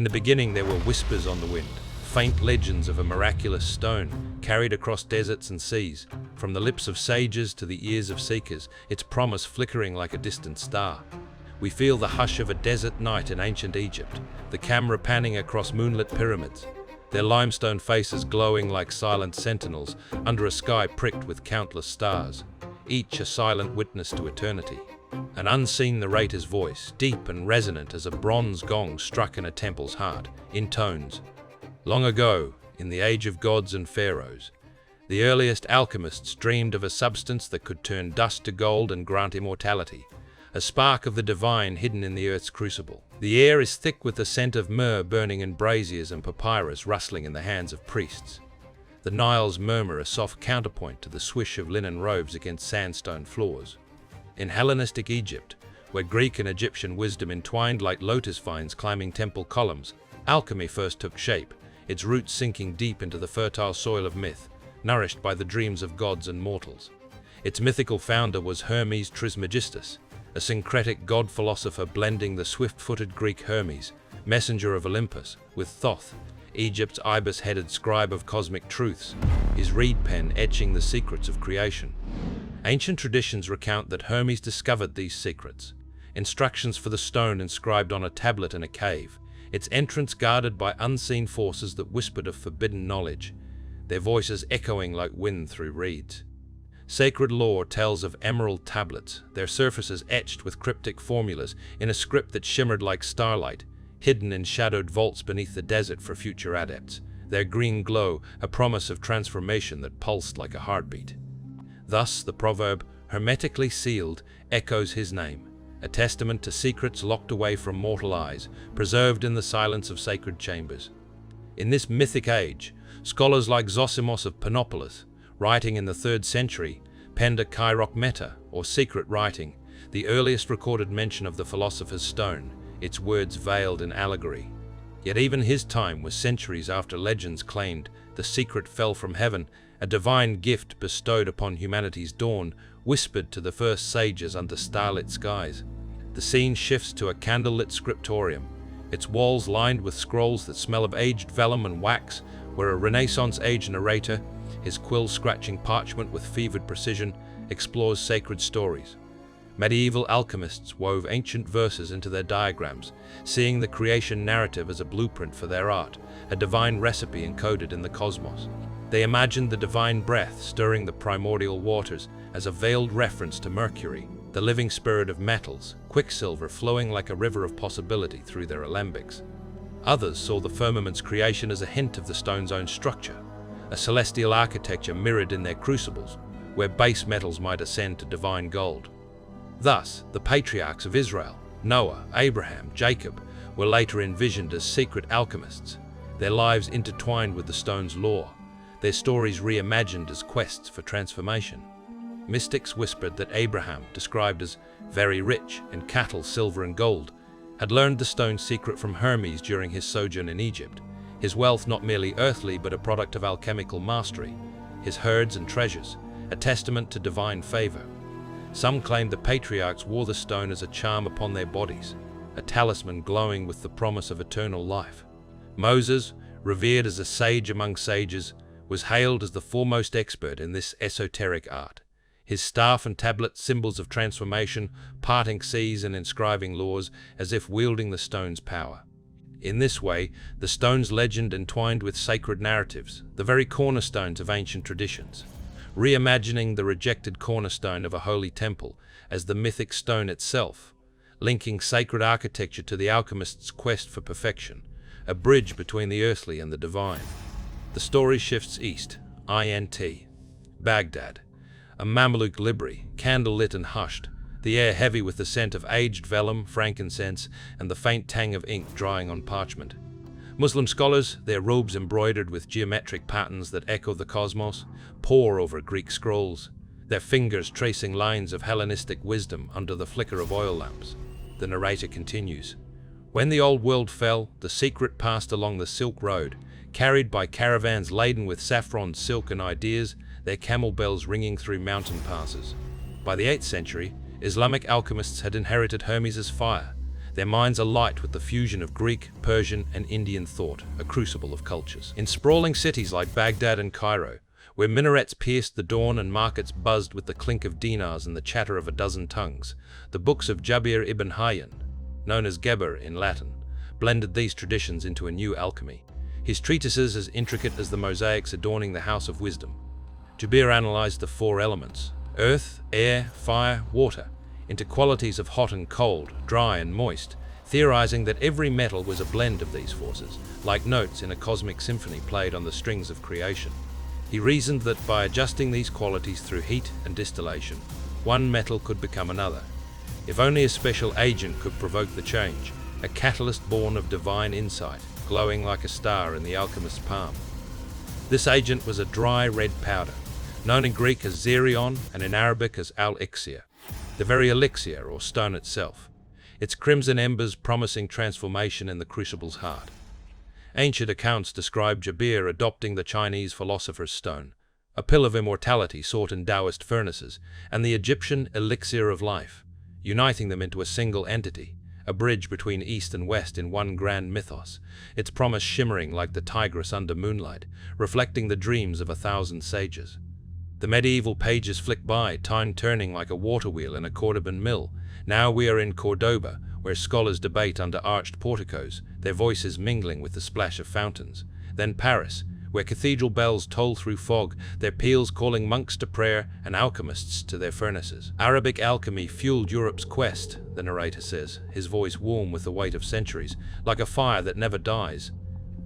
In the beginning there were whispers on the wind, faint legends of a miraculous stone carried across deserts and seas, from the lips of sages to the ears of seekers, its promise flickering like a distant star. We feel the hush of a desert night in ancient Egypt, the camera panning across moonlit pyramids, their limestone faces glowing like silent sentinels under a sky pricked with countless stars, each a silent witness to eternity. An unseen narrator's voice, deep and resonant as a bronze gong struck in a temple's heart, intones, "Long ago, in the age of gods and pharaohs, the earliest alchemists dreamed of a substance that could turn dust to gold and grant immortality, a spark of the divine hidden in the earth's crucible. The air is thick with the scent of myrrh burning in braziers and papyrus rustling in the hands of priests. The Nile's murmur a soft counterpoint to the swish of linen robes against sandstone floors. In Hellenistic Egypt, where Greek and Egyptian wisdom entwined like lotus vines climbing temple columns, alchemy first took shape, its roots sinking deep into the fertile soil of myth, nourished by the dreams of gods and mortals. Its mythical founder was Hermes Trismegistus, a syncretic god-philosopher blending the swift-footed Greek Hermes, messenger of Olympus, with Thoth, Egypt's ibis-headed scribe of cosmic truths, his reed pen etching the secrets of creation. Ancient traditions recount that Hermes discovered these secrets, instructions for the stone inscribed on a tablet in a cave, its entrance guarded by unseen forces that whispered of forbidden knowledge, their voices echoing like wind through reeds. Sacred lore tells of emerald tablets, their surfaces etched with cryptic formulas in a script that shimmered like starlight, hidden in shadowed vaults beneath the desert for future adepts, their green glow a promise of transformation that pulsed like a heartbeat. Thus, the proverb, hermetically sealed, echoes his name, a testament to secrets locked away from mortal eyes, preserved in the silence of sacred chambers. In this mythic age, scholars like Zosimos of Panopolis, writing in the 3rd century, penned a chirokmeta, or secret writing, the earliest recorded mention of the philosopher's stone, its words veiled in allegory. Yet even his time was centuries after legends claimed the secret fell from heaven, a divine gift bestowed upon humanity's dawn, whispered to the first sages under starlit skies. The scene shifts to a candlelit scriptorium, its walls lined with scrolls that smell of aged vellum and wax, where a Renaissance-age narrator, his quill scratching parchment with fevered precision, explores sacred stories. Medieval alchemists wove ancient verses into their diagrams, seeing the creation narrative as a blueprint for their art, a divine recipe encoded in the cosmos. They imagined the divine breath stirring the primordial waters as a veiled reference to Mercury, the living spirit of metals, quicksilver flowing like a river of possibility through their alembics. Others saw the firmament's creation as a hint of the stone's own structure, a celestial architecture mirrored in their crucibles, where base metals might ascend to divine gold. Thus, the patriarchs of Israel, Noah, Abraham, Jacob, were later envisioned as secret alchemists, their lives intertwined with the stone's lore, their stories reimagined as quests for transformation. Mystics whispered that Abraham, described as very rich in cattle, silver and gold, had learned the stone's secret from Hermes during his sojourn in Egypt, his wealth not merely earthly but a product of alchemical mastery, his herds and treasures, a testament to divine favor. Some claimed the patriarchs wore the stone as a charm upon their bodies, a talisman glowing with the promise of eternal life. Moses, revered as a sage among sages, was hailed as the foremost expert in this esoteric art, his staff and tablet symbols of transformation, parting seas and inscribing laws, as if wielding the stone's power. In this way, the stone's legend entwined with sacred narratives, the very cornerstones of ancient traditions, reimagining the rejected cornerstone of a holy temple as the mythic stone itself, linking sacred architecture to the alchemist's quest for perfection, a bridge between the earthly and the divine. The story shifts east, INT, Baghdad, a Mamluk library, candle-lit and hushed, the air heavy with the scent of aged vellum, frankincense, and the faint tang of ink drying on parchment. Muslim scholars, their robes embroidered with geometric patterns that echo the cosmos, pore over Greek scrolls, their fingers tracing lines of Hellenistic wisdom under the flicker of oil lamps. The narrator continues. When the old world fell, the secret passed along the Silk Road, carried by caravans laden with saffron, silk and ideas, their camel bells ringing through mountain passes. By the 8th century, Islamic alchemists had inherited Hermes's fire, Their minds alight with the fusion of Greek, Persian, and Indian thought, a crucible of cultures. In sprawling cities like Baghdad and Cairo, where minarets pierced the dawn and markets buzzed with the clink of dinars and the chatter of a dozen tongues, the books of Jabir ibn Hayyan, known as Geber in Latin, blended these traditions into a new alchemy. His treatises as intricate as the mosaics adorning the House of Wisdom. Jabir analyzed the four elements, earth, air, fire, water, into qualities of hot and cold, dry and moist, theorizing that every metal was a blend of these forces, like notes in a cosmic symphony played on the strings of creation. He reasoned that by adjusting these qualities through heat and distillation, one metal could become another. If only a special agent could provoke the change, a catalyst born of divine insight, glowing like a star in the alchemist's palm. This agent was a dry red powder, known in Greek as zerion and in Arabic as elixir, the very elixir or stone itself, its crimson embers promising transformation in the crucible's heart. Ancient accounts describe Jabir adopting the Chinese philosopher's stone, a pill of immortality sought in Taoist furnaces, and the Egyptian elixir of life, uniting them into a single entity, a bridge between East and West in one grand mythos, its promise shimmering like the Tigris under moonlight, reflecting the dreams of 1,000 sages. The medieval pages flick by, time turning like a water wheel in a Cordoban mill. Now we are in Cordoba, where scholars debate under arched porticos, their voices mingling with the splash of fountains. Then Paris, where cathedral bells toll through fog, their peals calling monks to prayer and alchemists to their furnaces. Arabic alchemy fueled Europe's quest, the narrator says, his voice warm with the weight of centuries, like a fire that never dies.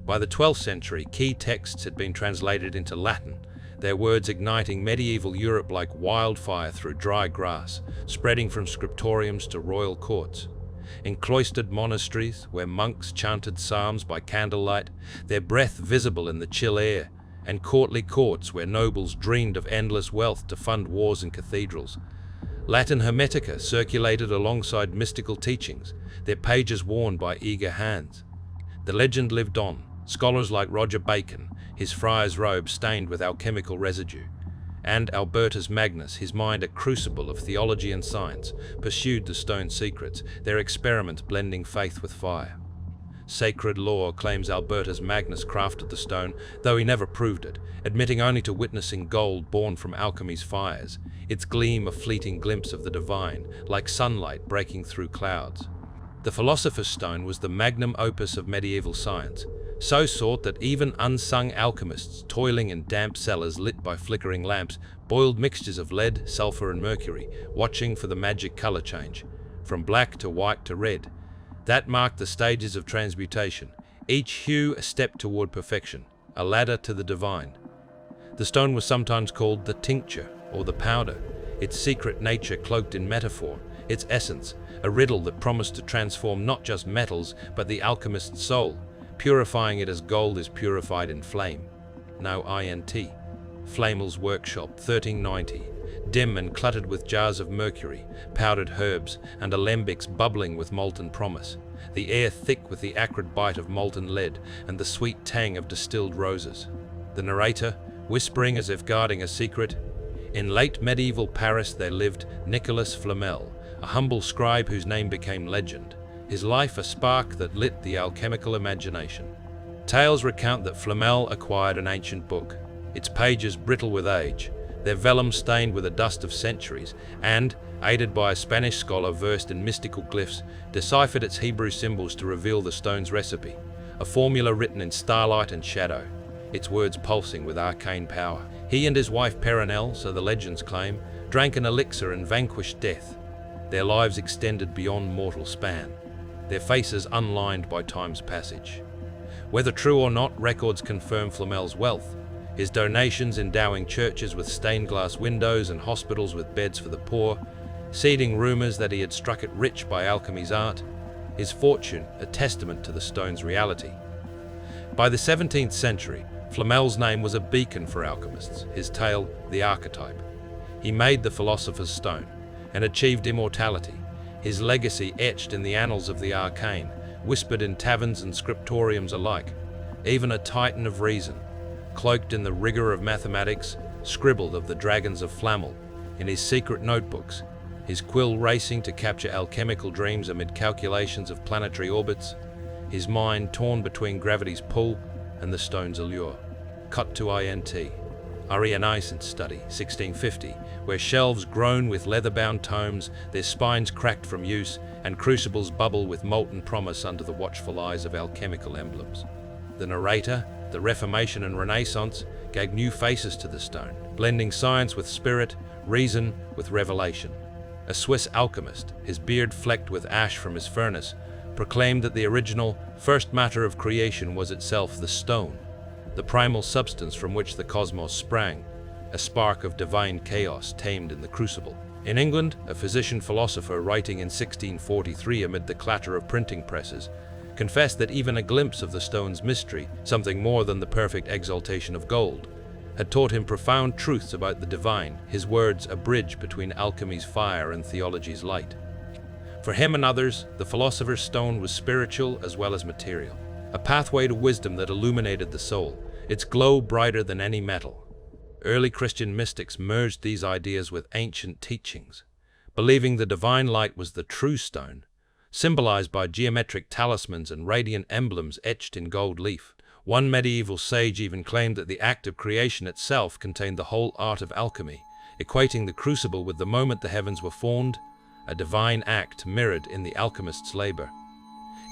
By the 12th century, key texts had been translated into Latin, their words igniting medieval Europe like wildfire through dry grass, spreading from scriptoriums to royal courts. In cloistered monasteries, where monks chanted psalms by candlelight, their breath visible in the chill air, and courtly courts where nobles dreamed of endless wealth to fund wars and cathedrals. Latin Hermetica circulated alongside mystical teachings, their pages worn by eager hands. The legend lived on, scholars like Roger Bacon, his friar's robe stained with alchemical residue, and Albertus Magnus, his mind a crucible of theology and science, pursued the stone's secrets, their experiments blending faith with fire. Sacred lore claims Albertus Magnus crafted the stone, though he never proved it, admitting only to witnessing gold born from alchemy's fires, its gleam a fleeting glimpse of the divine, like sunlight breaking through clouds. The Philosopher's Stone was the Magnum Opus of medieval science, so sought that even unsung alchemists toiling in damp cellars lit by flickering lamps boiled mixtures of lead, sulfur, and mercury, watching for the magic color change, from black to white to red. That marked the stages of transmutation, each hue a step toward perfection, a ladder to the divine. The stone was sometimes called the tincture, or the powder, its secret nature cloaked in metaphor, its essence, a riddle that promised to transform not just metals, but the alchemist's soul, purifying it as gold is purified in flame. No INT. Flamel's Workshop, 1390. Dim and cluttered with jars of mercury, powdered herbs, and alembics bubbling with molten promise. The air thick with the acrid bite of molten lead and the sweet tang of distilled roses. The narrator, whispering as if guarding a secret. In late medieval Paris there lived Nicolas Flamel, a humble scribe whose name became legend, his life a spark that lit the alchemical imagination. Tales recount that Flamel acquired an ancient book, its pages brittle with age, their vellum stained with the dust of centuries, and, aided by a Spanish scholar versed in mystical glyphs, deciphered its Hebrew symbols to reveal the stone's recipe, a formula written in starlight and shadow, its words pulsing with arcane power. He and his wife Perenelle, so the legends claim, drank an elixir and vanquished death, their lives extended beyond mortal span, their faces unlined by time's passage. Whether true or not, records confirm Flamel's wealth, his donations endowing churches with stained glass windows and hospitals with beds for the poor, seeding rumors that he had struck it rich by alchemy's art, his fortune a testament to the stone's reality. By the 17th century, Flamel's name was a beacon for alchemists, his tale the archetype. He made the Philosopher's Stone and achieved immortality, his legacy etched in the annals of the arcane, whispered in taverns and scriptoriums alike. Even a titan of reason, cloaked in the rigor of mathematics, scribbled of the dragons of Flamel in his secret notebooks, his quill racing to capture alchemical dreams amid calculations of planetary orbits, his mind torn between gravity's pull and the stone's allure. Cut to INT. Arianisant study, 1650, where shelves groan with leather-bound tomes, their spines cracked from use, and crucibles bubble with molten promise under the watchful eyes of alchemical emblems. The narrator, the Reformation and Renaissance, gave new faces to the stone, blending science with spirit, reason with revelation. A Swiss alchemist, his beard flecked with ash from his furnace, proclaimed that the original, first matter of creation was itself the stone, the primal substance from which the cosmos sprang, a spark of divine chaos tamed in the crucible. In England, a physician-philosopher writing in 1643 amid the clatter of printing presses, confessed that even a glimpse of the stone's mystery, something more than the perfect exaltation of gold, had taught him profound truths about the divine, his words a bridge between alchemy's fire and theology's light. For him and others, the philosopher's stone was spiritual as well as material, a pathway to wisdom that illuminated the soul, its glow brighter than any metal. Early Christian mystics merged these ideas with ancient teachings, believing the divine light was the true stone, symbolized by geometric talismans and radiant emblems etched in gold leaf. One medieval sage even claimed that the act of creation itself contained the whole art of alchemy, equating the crucible with the moment the heavens were formed, a divine act mirrored in the alchemist's labor.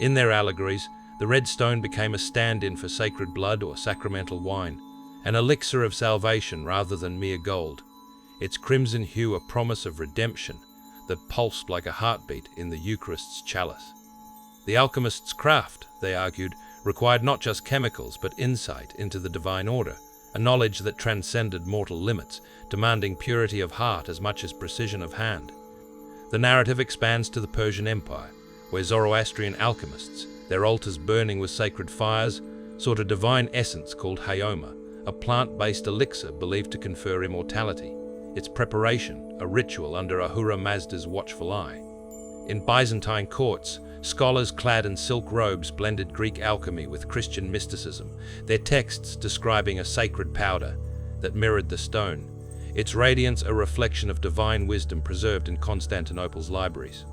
In their allegories, the red stone became a stand-in for sacred blood or sacramental wine, an elixir of salvation rather than mere gold, its crimson hue a promise of redemption that pulsed like a heartbeat in the Eucharist's chalice. The alchemist's craft, they argued, required not just chemicals but insight into the divine order, a knowledge that transcended mortal limits, demanding purity of heart as much as precision of hand. The narrative expands to the Persian Empire, where Zoroastrian alchemists, their altars burning with sacred fires, sought a divine essence called hayoma, a plant-based elixir believed to confer immortality, its preparation a ritual under Ahura Mazda's watchful eye. In Byzantine courts, scholars clad in silk robes blended Greek alchemy with Christian mysticism, their texts describing a sacred powder that mirrored the stone, its radiance a reflection of divine wisdom preserved in Constantinople's libraries.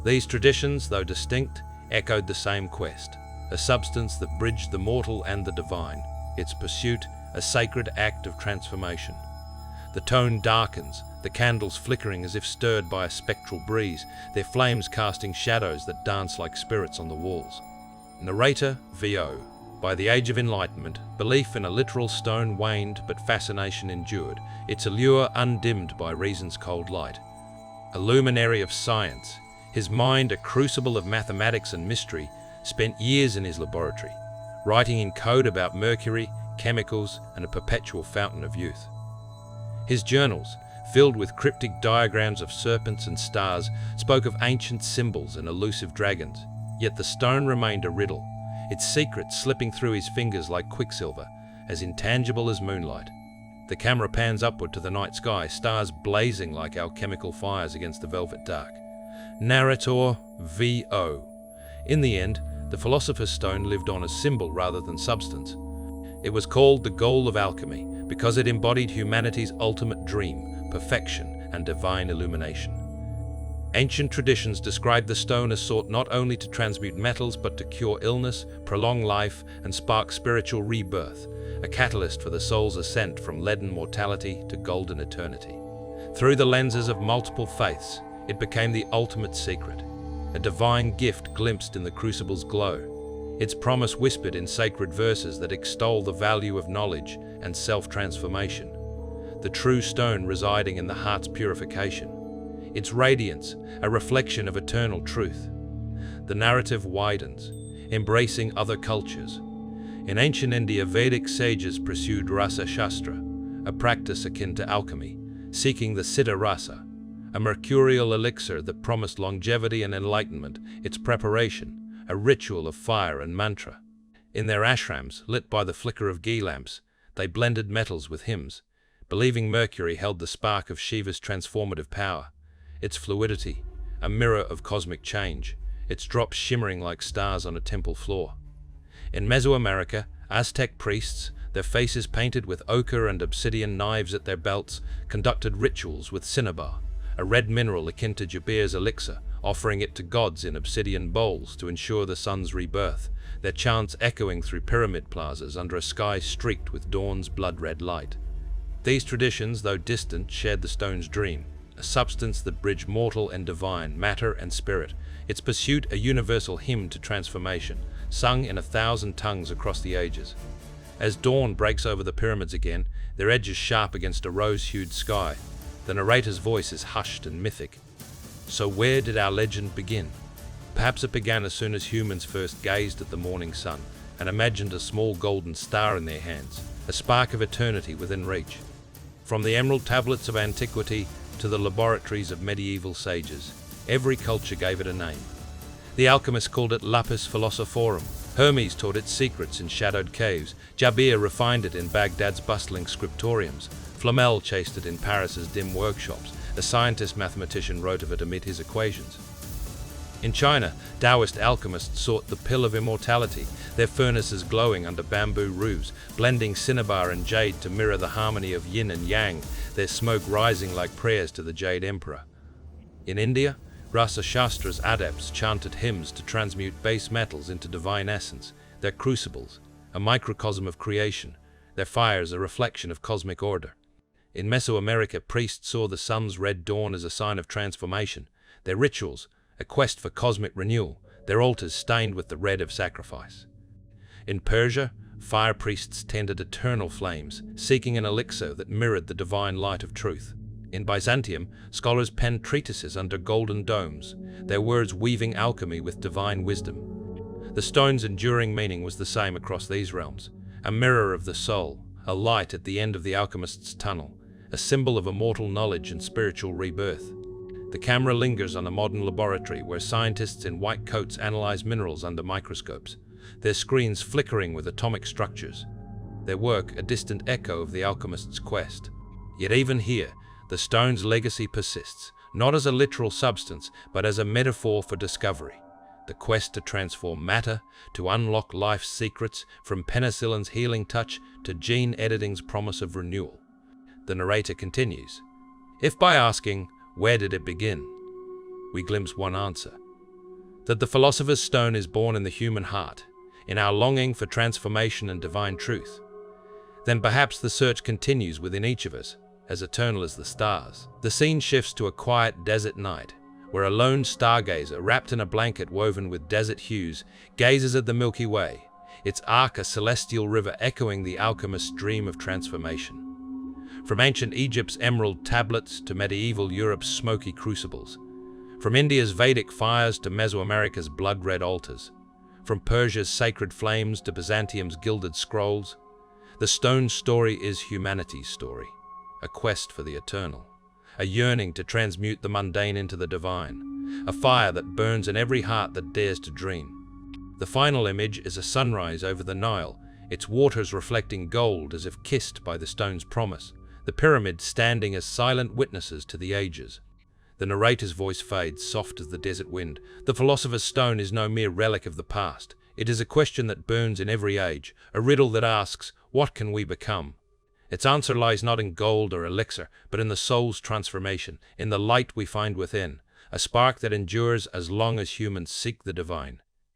These traditions, though distinct, echoed the same quest, a substance that bridged the mortal and the divine, its pursuit a sacred act of transformation. The tone darkens, the candles flickering as if stirred by a spectral breeze, their flames casting shadows that dance like spirits on the walls. Narrator V.O. By the Age of Enlightenment, belief in a literal stone waned, but fascination endured, its allure undimmed by reason's cold light. A luminary of science, his mind a crucible of mathematics and mystery, spent years in his laboratory, writing in code about mercury, chemicals, and a perpetual fountain of youth. His journals, filled with cryptic diagrams of serpents and stars, spoke of ancient symbols and elusive dragons, yet the stone remained a riddle, its secret slipping through his fingers like quicksilver, as intangible as moonlight. The camera pans upward to the night sky, stars blazing like alchemical fires against the velvet dark. Narrator V.O. In the end, the philosopher's stone lived on as symbol rather than substance. It was called the goal of alchemy because it embodied humanity's ultimate dream, perfection, and divine illumination. Ancient traditions describe the stone as sought not only to transmute metals but to cure illness, prolong life, and spark spiritual rebirth, a catalyst for the soul's ascent from leaden mortality to golden eternity. Through the lenses of multiple faiths, it became the ultimate secret, a divine gift glimpsed in the crucible's glow, its promise whispered in sacred verses that extol the value of knowledge and self-transformation, the true stone residing in the heart's purification, its radiance a reflection of eternal truth. The narrative widens, embracing other cultures. In ancient India, Vedic sages pursued rasa shastra, a practice akin to alchemy, seeking the siddha rasa, a mercurial elixir that promised longevity and enlightenment, its preparation a ritual of fire and mantra. In their ashrams, lit by the flicker of ghee lamps, they blended metals with hymns, believing mercury held the spark of Shiva's transformative power, its fluidity a mirror of cosmic change, its drops shimmering like stars on a temple floor. In Mesoamerica, Aztec priests, their faces painted with ochre and obsidian knives at their belts, conducted rituals with cinnabar, a red mineral akin to Jabir's elixir, offering it to gods in obsidian bowls to ensure the sun's rebirth, their chants echoing through pyramid plazas under a sky streaked with dawn's blood-red light. These traditions, though distant, shared the stone's dream, a substance that bridged mortal and divine, matter and spirit, its pursuit a universal hymn to transformation, sung in 1,000 tongues across the ages. As dawn breaks over the pyramids again, their edges sharp against a rose-hued sky, the narrator's voice is hushed and mythic. So where did our legend begin? Perhaps it began as soon as humans first gazed at the morning sun and imagined a small golden star in their hands, a spark of eternity within reach. From the emerald tablets of antiquity to the laboratories of medieval sages, every culture gave it a name. The alchemists called it lapis philosophorum. Hermes taught its secrets in shadowed caves. Jabir refined it in Baghdad's bustling scriptoriums. Flamel chased it in Paris's dim workshops. A scientist-mathematician wrote of it amid his equations. In China, Taoist alchemists sought the pill of immortality, their furnaces glowing under bamboo roofs, blending cinnabar and jade to mirror the harmony of yin and yang, their smoke rising like prayers to the Jade Emperor. In India, rasa shastra's adepts chanted hymns to transmute base metals into divine essence, their crucibles, a microcosm of creation, their fires a reflection of cosmic order. In Mesoamerica, priests saw the sun's red dawn as a sign of transformation, their rituals a quest for cosmic renewal, their altars stained with the red of sacrifice. In Persia, fire priests tended eternal flames, seeking an elixir that mirrored the divine light of truth. In Byzantium, scholars penned treatises under golden domes, their words weaving alchemy with divine wisdom. The stone's enduring meaning was the same across these realms, a mirror of the soul, a light at the end of the alchemist's tunnel, a symbol of immortal knowledge and spiritual rebirth. The camera lingers on a modern laboratory where scientists in white coats analyze minerals under microscopes, their screens flickering with atomic structures, their work a distant echo of the alchemist's quest. Yet even here, the stone's legacy persists, not as a literal substance, but as a metaphor for discovery. The quest to transform matter, to unlock life's secrets, from penicillin's healing touch to gene editing's promise of renewal. The narrator continues, if by asking, where did it begin? We glimpse one answer. That the philosopher's stone is born in the human heart, in our longing for transformation and divine truth. Then perhaps the search continues within each of us, as eternal as the stars. The scene shifts to a quiet desert night, where a lone stargazer, wrapped in a blanket woven with desert hues, gazes at the Milky Way, its arc a celestial river echoing the alchemist's dream of transformation. From ancient Egypt's emerald tablets to medieval Europe's smoky crucibles, from India's Vedic fires to Mesoamerica's blood-red altars, from Persia's sacred flames to Byzantium's gilded scrolls, the stone's story is humanity's story, a quest for the eternal, a yearning to transmute the mundane into the divine, a fire that burns in every heart that dares to dream. The final image is a sunrise over the Nile, its waters reflecting gold as if kissed by the stone's promise, the pyramids standing as silent witnesses to the ages. The narrator's voice fades, soft as the desert wind. The philosopher's stone is no mere relic of the past. It is a question that burns in every age, a riddle that asks, what can we become? Its answer lies not in gold or elixir, but in the soul's transformation, in the light we find within, a spark that endures as long as humans seek the divine.